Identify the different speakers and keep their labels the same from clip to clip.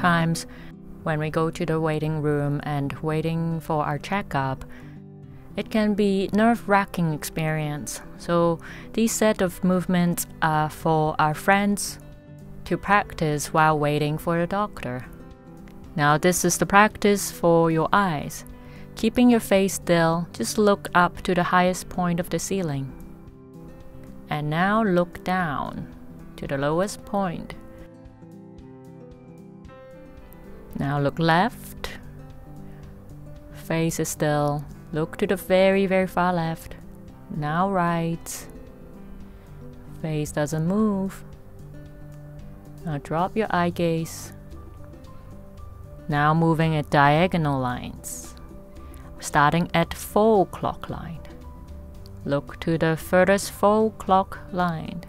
Speaker 1: sometimes when we go to the waiting room and waiting for our checkup, it can be nerve-wracking experience. So these set of movements are for our friends to practice while waiting for the doctor. Now this is the practice for your eyes. Keeping your face still, just look up to the highest point of the ceiling. And now look down to the lowest point. Now look left. Face is still. Look to the very, very far left. Now right. Face doesn't move. Now drop your eye gaze. Now moving at diagonal lines. Starting at 4 o'clock line. Look to the furthest 4 o'clock line.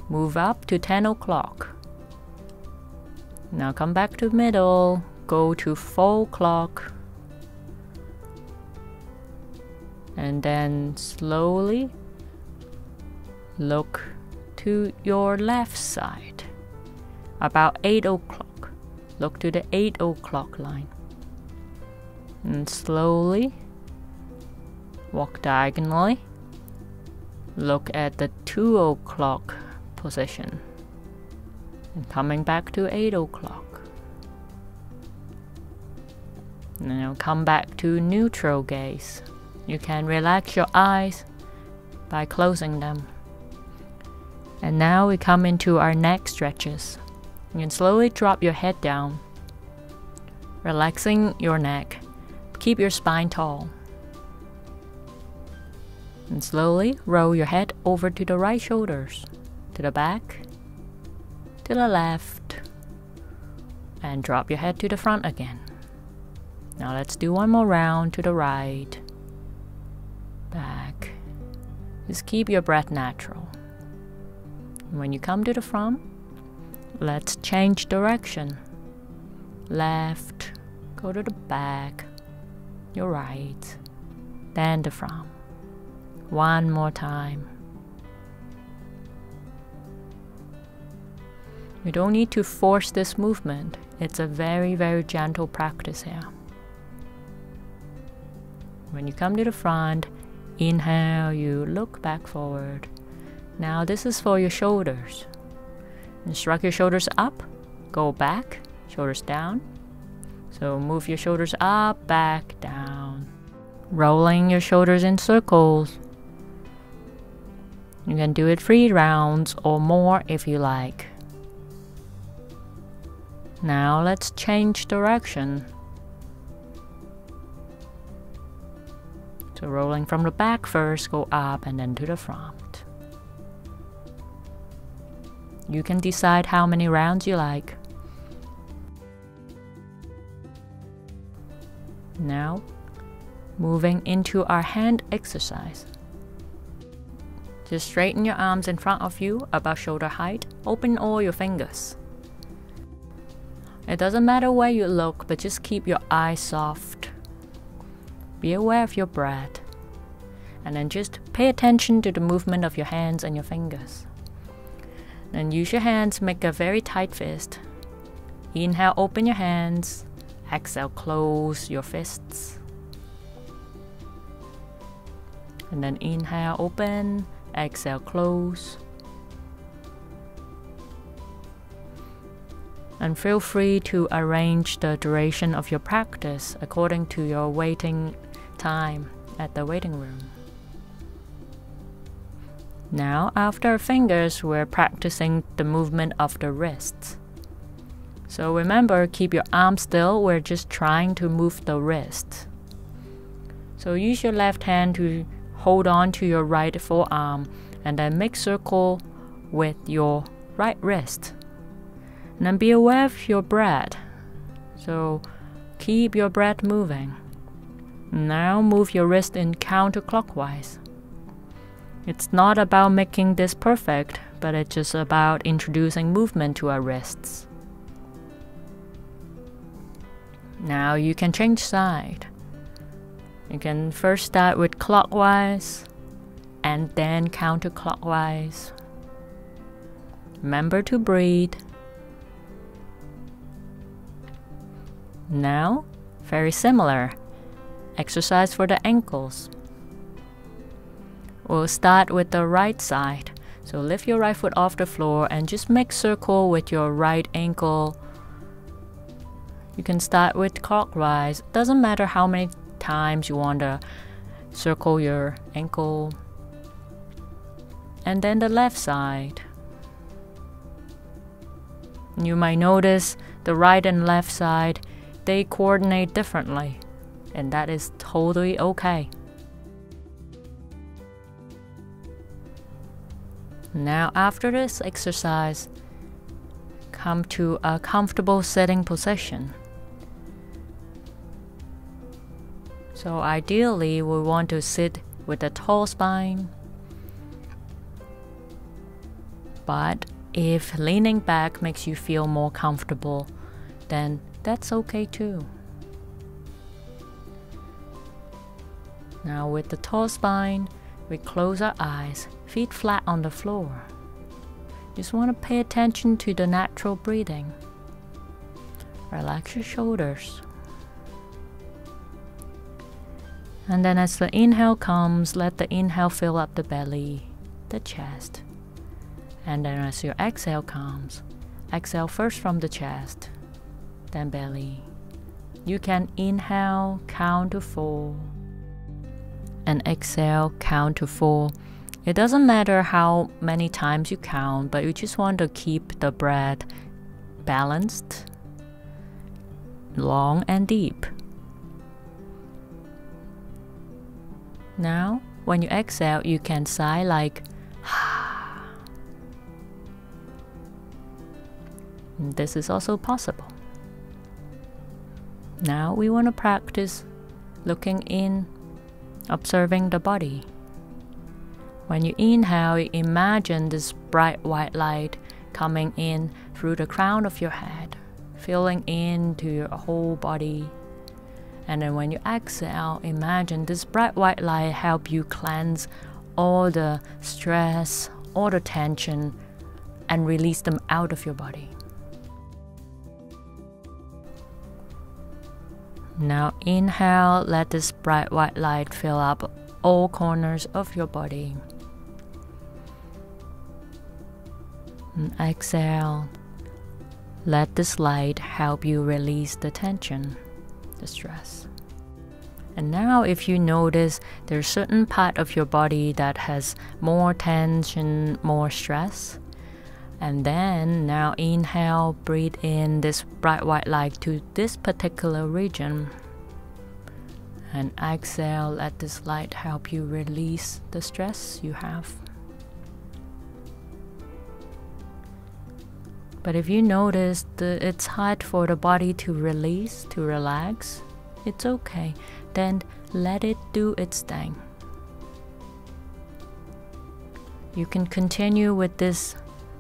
Speaker 1: Move up to 10 o'clock. Now come back to middle. Go to 4 o'clock. And then slowly look to your left side. About 8 o'clock. Look to the 8 o'clock line. And slowly walk diagonally. Look at the 2 o'clock position. And coming back to 8 o'clock. Now come back to neutral gaze. You can relax your eyes by closing them. And now we come into our neck stretches. You can slowly drop your head down, relaxing your neck. Keep your spine tall. And slowly roll your head over to the right shoulders, to the back, to the left, and drop your head to the front again. Now let's do one more round to the right, back. Just keep your breath natural. And when you come to the front, let's change direction. Left, go to the back, your right, then the front. One more time. You don't need to force this movement. It's a very, very gentle practice here. When you come to the front, inhale, you look back forward. Now this is for your shoulders. And shrug your shoulders up, go back, shoulders down. So move your shoulders up, back, down. Rolling your shoulders in circles. You can do it 3 rounds or more if you like. Now let's change direction. So rolling from the back first, go up and then to the front. You can decide how many rounds you like. Now, moving into our hand exercise. Just straighten your arms in front of you, about shoulder height. Open all your fingers. It doesn't matter where you look, but just keep your eyes soft. Be aware of your breath. And then just pay attention to the movement of your hands and your fingers. Then use your hands, make a very tight fist. Inhale, open your hands. Exhale, close your fists. And then inhale, open. Exhale, close. And feel free to arrange the duration of your practice according to your waiting time at the waiting room. Now, after our fingers, we're practicing the movement of the wrists. So remember, keep your arms still. We're just trying to move the wrist. So use your left hand to hold on to your right forearm and then make circle with your right wrist. And then be aware of your breath. So keep your breath moving. Now move your wrist in counterclockwise. It's not about making this perfect, but it's just about introducing movement to our wrists. Now you can change side. You can first start with clockwise and then counterclockwise. Remember to breathe. Now, very similar. Exercise for the ankles. We'll start with the right side. So lift your right foot off the floor and just make circle with your right ankle. You can start with clockwise. Doesn't matter how many times you want to circle your ankle. And then the left side. You might notice the right and left side, they coordinate differently, and that is totally okay. Now after this exercise, come to a comfortable sitting position. So ideally, we want to sit with a tall spine, but if leaning back makes you feel more comfortable, then that's okay too. Now with the tall spine, we close our eyes, feet flat on the floor. Just want to pay attention to the natural breathing. Relax your shoulders. And then as the inhale comes, let the inhale fill up the belly, the chest. And then as your exhale comes, exhale first from the chest, then belly. You can inhale, count to 4, and exhale, count to 4. It doesn't matter how many times you count, but you just want to keep the breath balanced, long and deep. Now, when you exhale, you can sigh like this is also possible. Now we want to practice looking in, observing the body. When you inhale, you imagine this bright white light coming in through the crown of your head, filling into your whole body. And then when you exhale, imagine this bright white light help you cleanse all the stress, all the tension, and release them out of your body. Now inhale, let this bright white light fill up all corners of your body. And exhale, let this light help you release the tension, the stress. And now if you notice there's a certain part of your body that has more tension, more stress, and then now inhale, breathe in this bright white light to this particular region. And exhale, let this light help you release the stress you have. But if you notice that it's hard for the body to release, to relax, it's okay. Then let it do its thing. You can continue with this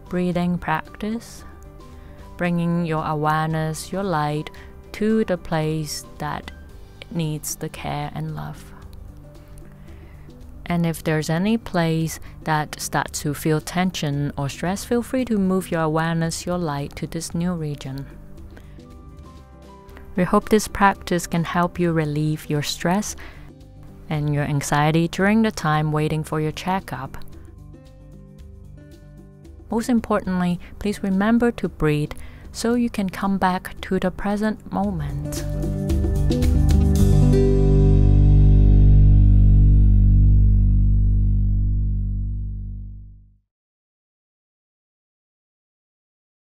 Speaker 1: breathing practice, bringing your awareness, your light to the place that needs the care and love. And if there's any place that starts to feel tension or stress, feel free to move your awareness, your light to this new region. We hope this practice can help you relieve your stress and your anxiety during the time waiting for your checkup. Most importantly, please remember to breathe so you can come back to the present moment.